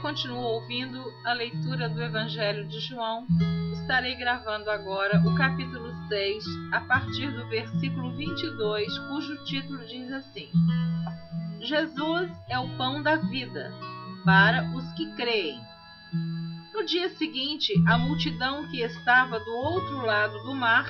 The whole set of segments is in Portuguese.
continua ouvindo a leitura do Evangelho de João, estarei gravando agora o capítulo 6, a partir do versículo 22, cujo título diz assim: Jesus é o pão da vida, para os que creem. No dia seguinte, a multidão que estava do outro lado do mar,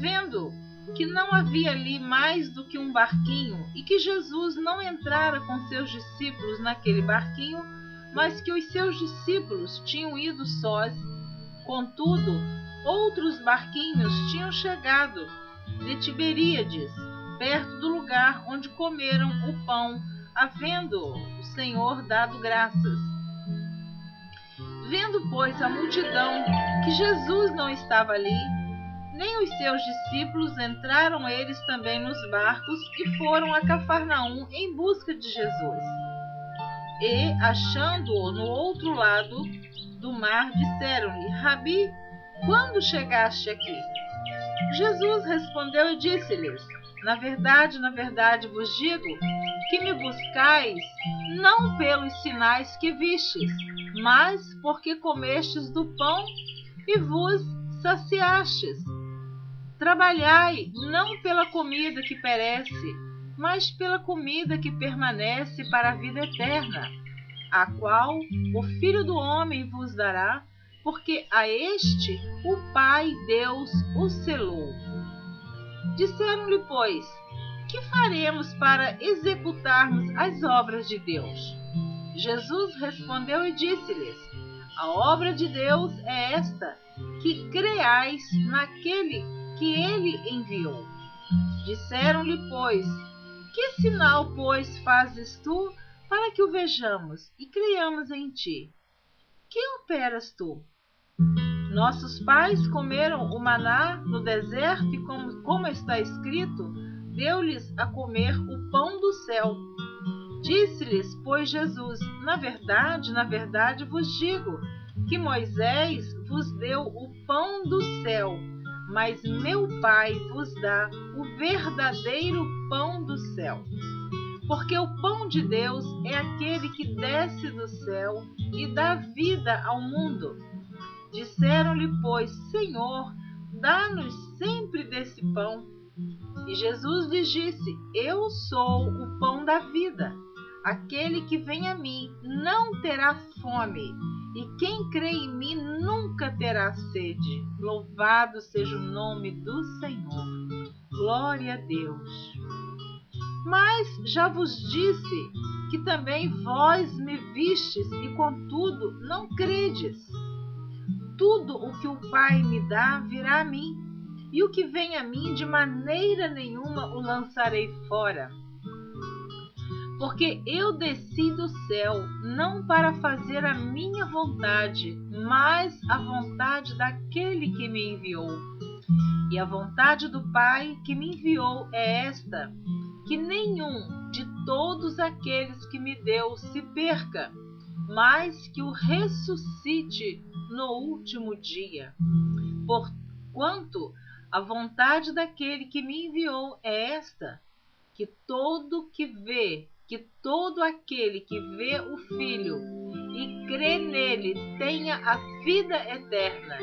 vendo que não havia ali mais do que um barquinho e que Jesus não entrara com seus discípulos naquele barquinho, mas que os seus discípulos tinham ido sós, contudo, outros barquinhos tinham chegado de Tiberíades, perto do lugar onde comeram o pão, havendo o Senhor dado graças. Vendo, pois, a multidão que Jesus não estava ali, nem os seus discípulos, entraram eles também nos barcos e foram a Cafarnaum em busca de Jesus. E, achando-o no outro lado do mar, disseram-lhe: Rabi, quando chegaste aqui? Jesus respondeu e disse-lhes: na verdade vos digo que me buscais não pelos sinais que vistes, mas porque comestes do pão e vos saciastes. Trabalhai não pela comida que perece, mas pela comida que permanece para a vida eterna, a qual o Filho do Homem vos dará, porque a este o Pai Deus o selou. Disseram-lhe, pois: que faremos para executarmos as obras de Deus? Jesus respondeu e disse-lhes: a obra de Deus é esta, que creais naquele que ele enviou. Disseram-lhe, pois: que sinal, pois, fazes tu para que o vejamos e creiamos em ti? Que operas tu? Nossos pais comeram o maná no deserto e, como está escrito, deu-lhes a comer o pão do céu. Disse-lhes, pois, Jesus: na verdade vos digo que Moisés vos deu o pão do céu, mas meu Pai vos dá o verdadeiro pão do céu. Porque o pão de Deus é aquele que desce do céu e dá vida ao mundo. Disseram-lhe, pois: Senhor, dá-nos sempre desse pão. E Jesus lhes disse: eu sou o pão da vida. Aquele que vem a mim não terá fome, e quem crê em mim nunca terá sede. Louvado seja o nome do Senhor. Glória a Deus. Mas já vos disse que também vós me vistes e, contudo, não credes. Tudo o que o Pai me dá virá a mim, e o que vem a mim de maneira nenhuma o lançarei fora. Porque eu desci do céu não para fazer a minha vontade, mas a vontade daquele que me enviou. E a vontade do Pai que me enviou é esta, que nenhum de todos aqueles que me deu se perca, mas que o ressuscite no último dia. Porquanto a vontade daquele que me enviou é esta, que todo aquele que vê o Filho e crê nele tenha a vida eterna,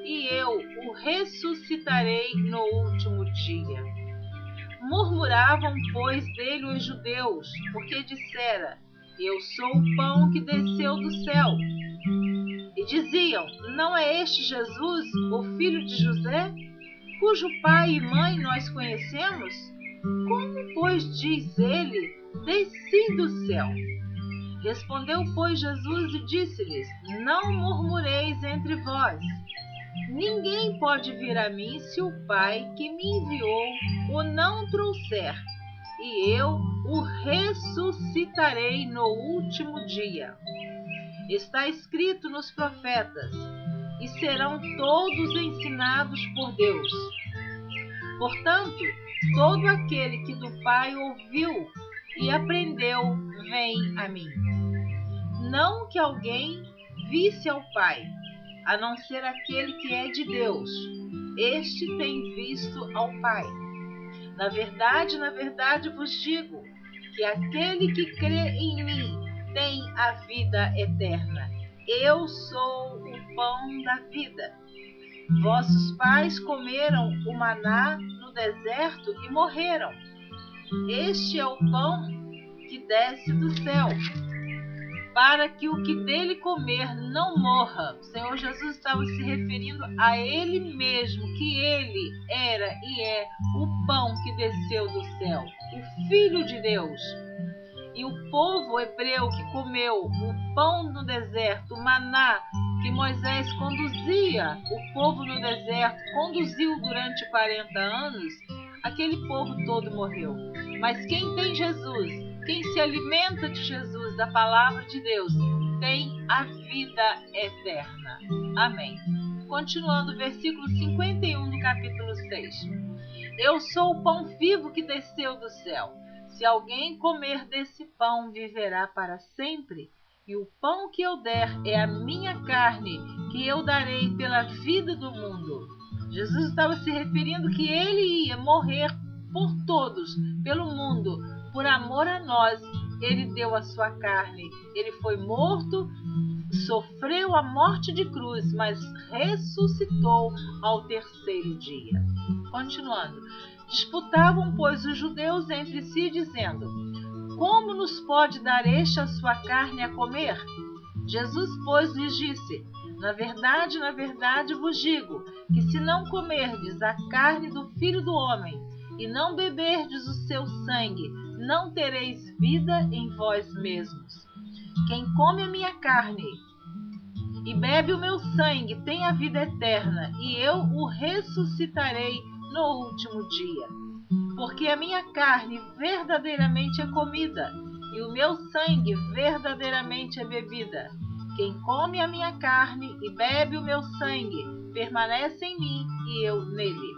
e eu o ressuscitarei no último dia. Murmuravam, pois, dele os judeus, porque dissera: eu sou o pão que desceu do céu. E diziam: não é este Jesus, o filho de José, cujo pai e mãe nós conhecemos? Como, pois, diz ele: desci do céu? Respondeu, pois, Jesus e disse-lhes: não murmureis entre vós. Ninguém pode vir a mim se o Pai que me enviou o não trouxer, e eu o ressuscitarei no último dia. Está escrito nos profetas: e serão todos ensinados por Deus. Portanto, todo aquele que do Pai ouviu e aprendeu, vem a mim. Não que alguém visse ao Pai, a não ser aquele que é de Deus. Este tem visto ao Pai. Na verdade vos digo que aquele que crê em mim têm a vida eterna. Eu sou o pão da vida. Vossos pais comeram o maná no deserto e morreram. Este é o pão que desce do céu, para que o que dele comer não morra. O Senhor Jesus estava se referindo a Ele mesmo, que Ele era e é o pão que desceu do céu, o Filho de Deus. E o povo hebreu que comeu o pão no deserto, o maná que Moisés conduzia o povo no deserto, conduziu durante 40 anos, aquele povo todo morreu. Mas quem tem Jesus, quem se alimenta de Jesus, da palavra de Deus, tem a vida eterna. Amém. Continuando o versículo 51 do capítulo 6. Eu sou o pão vivo que desceu do céu. Se alguém comer desse pão, viverá para sempre. E o pão que eu der é a minha carne, que eu darei pela vida do mundo. Jesus estava se referindo que ele ia morrer por todos, pelo mundo, por amor a nós. Ele deu a sua carne. Ele foi morto, sofreu a morte de cruz, mas ressuscitou ao terceiro dia. Continuando. Disputavam, pois, os judeus entre si, dizendo: como nos pode dar este a sua carne a comer? Jesus, pois, lhes disse: na verdade vos digo, que se não comerdes a carne do Filho do Homem, e não beberdes o seu sangue, não tereis vida em vós mesmos. Quem come a minha carne e bebe o meu sangue tem a vida eterna, e eu o ressuscitarei no último dia. Porque a minha carne verdadeiramente é comida, e o meu sangue verdadeiramente é bebida. Quem come a minha carne e bebe o meu sangue permanece em mim e eu nele.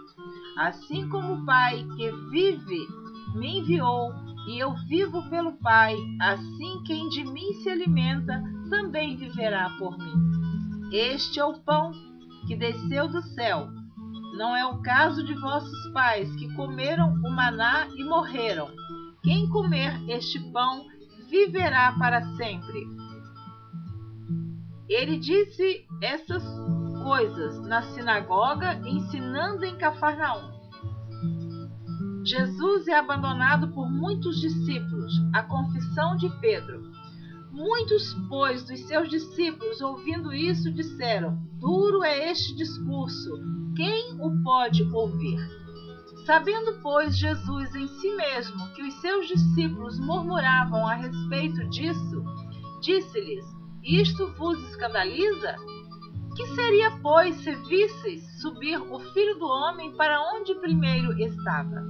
Assim como o Pai que vive me enviou, e eu vivo pelo Pai, assim quem de mim se alimenta também viverá por mim. Este é o pão que desceu do céu. Não é o caso de vossos pais, que comeram o maná e morreram. Quem comer este pão viverá para sempre. Ele disse essas coisas na sinagoga, ensinando em Cafarnaum. Jesus é abandonado por muitos discípulos. A confissão de Pedro. Muitos, pois, dos seus discípulos, ouvindo isso, disseram: duro é este discurso, quem o pode ouvir? Sabendo, pois, Jesus em si mesmo que os seus discípulos murmuravam a respeito disso, disse-lhes: isto vos escandaliza? Que seria, pois, se visseis subir o Filho do Homem para onde primeiro estava?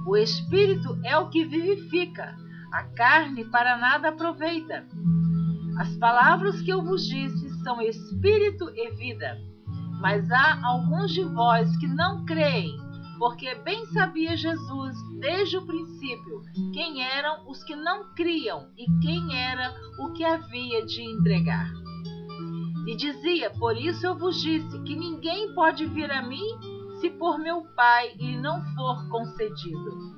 O Espírito é o que vivifica, a carne para nada aproveita. As palavras que eu vos disse são Espírito e vida. Mas há alguns de vós que não creem, porque bem sabia Jesus, desde o princípio, quem eram os que não criam e quem era o que havia de entregar. E dizia: por isso eu vos disse que ninguém pode vir a mim se por meu Pai lhe não for concedido.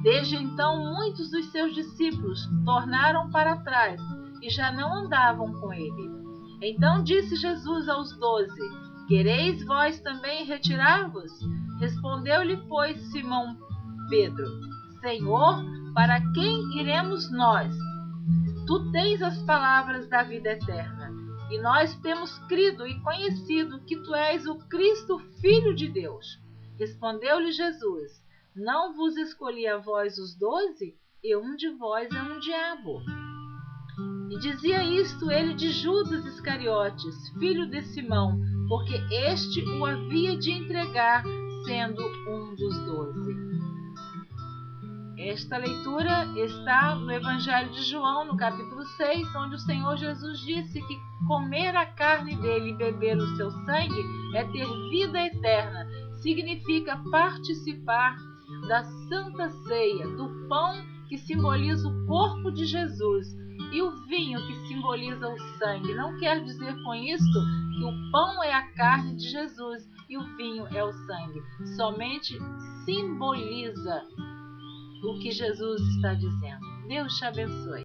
Desde então, muitos dos seus discípulos tornaram para trás e já não andavam com ele. Então disse Jesus aos 12: quereis vós também retirar-vos? Respondeu-lhe, pois, Simão Pedro: Senhor, para quem iremos nós? Tu tens as palavras da vida eterna, e nós temos crido e conhecido que tu és o Cristo, Filho de Deus. Respondeu-lhe Jesus: não vos escolhi a vós os 12? E um de vós é um diabo. E dizia isto ele de Judas Iscariotes, filho de Simão, porque este o havia de entregar, sendo um dos 12. Esta leitura está no Evangelho de João, no capítulo 6, onde o Senhor Jesus disse que comer a carne dele e beber o seu sangue é ter vida eterna. Significa participar da Santa Ceia, do pão que simboliza o corpo de Jesus e o vinho que simboliza o sangue. Não quer dizer com isto que o pão é a carne de Jesus e o vinho é o sangue. Somente simboliza o que Jesus está dizendo. Deus te abençoe.